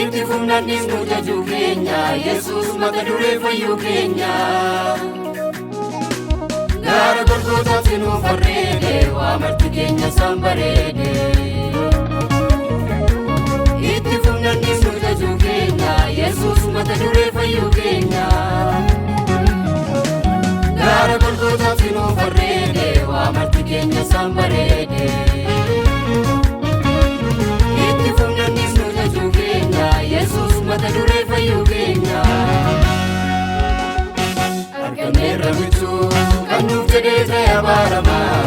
itti fufnannis nu jajuu keenya Yesuus mata duree fayyuu keenya Gara Golgootaatti nu farreede waa marti keenya isaan bareede itti fufnannis nu jajuu keenya Yesuus mata duree fayyuu keenya Gara Golgootaatti nu farreede waa marti keenya isaan bareede itti fufnannis nu jajuu keenya Yesuus mata duree fayyuu keenya Arganneerra michuu kan nuuf jedhee ta'e abaaramaa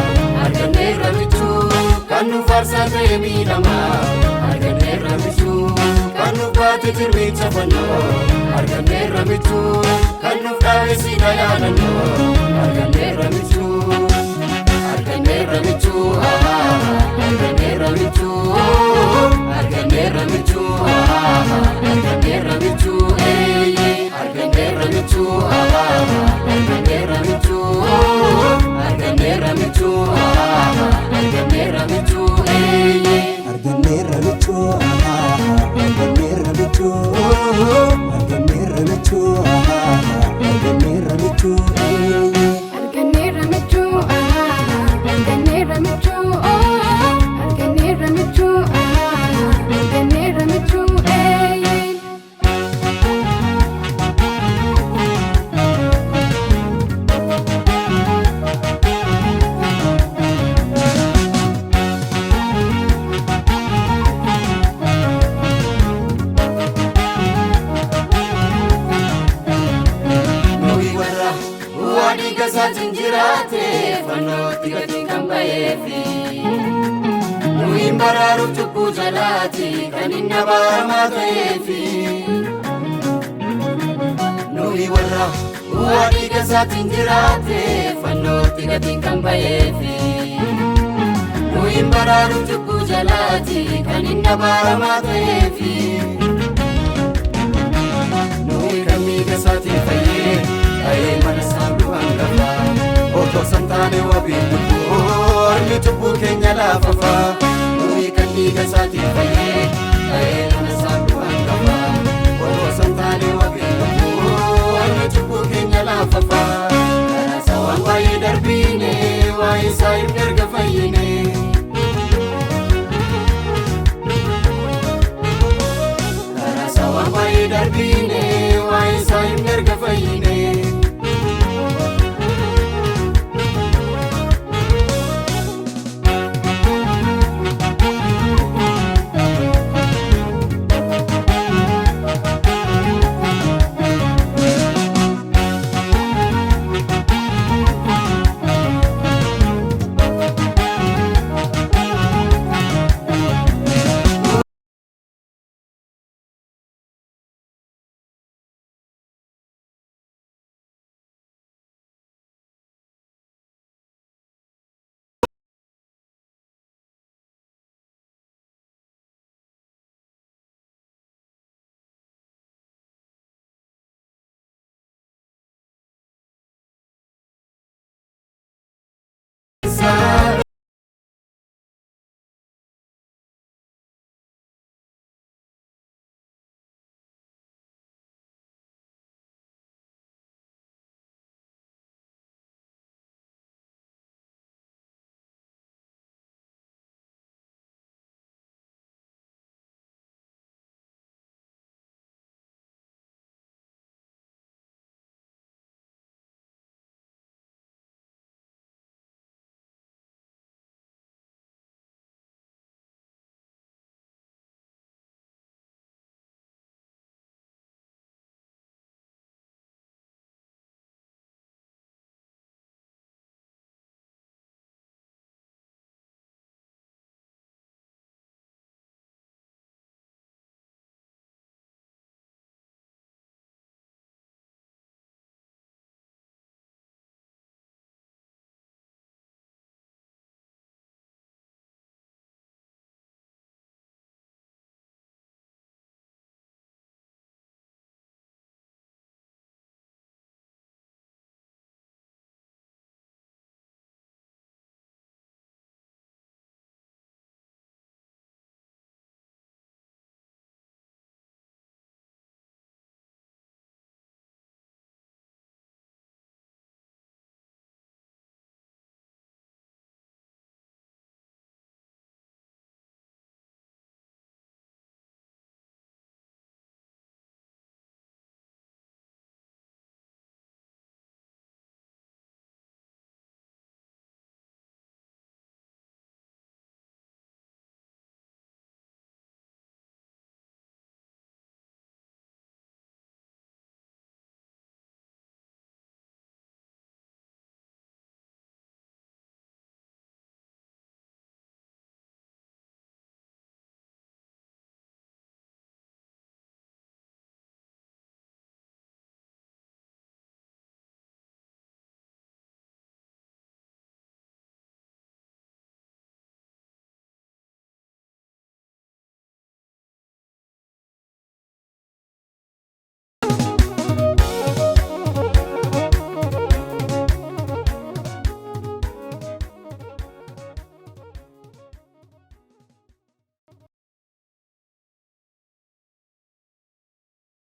Arganneerra michuu kan nuuf aarsaa ta'e miidhamaa Arganneerra michuu kan nuuf baate jirmicha fannoo Arganneerra michuu kan nuuf dhaabe siidha yaadannoo Arganneerra michuu Arganneerra michuu Arganneerra michuu Arganneerra michuu Arganneerra michuu Arganneerra michuu Arganneerra michuu Arganneerra michuu Arganneerra michuu Arganneerra michuu Arganneerra michuu Arganneerra michuu Arganneerra michuu Arganneerra michuu Arganneerra michuu Arganneerra michuu Arganneerra michuu Saatiin jiraate fannootti gatiin kan ba'eefi nuyin baraaruuf cubbuu jalaati kan inni abaaramaa ta'eefi nuyi warra bu'aa dhiiga saatiin jiraate fannootti gatiin kan ba'eefi nuyin baraaruuf cubbuu jalaati kan inni abaaramaa ta'eefi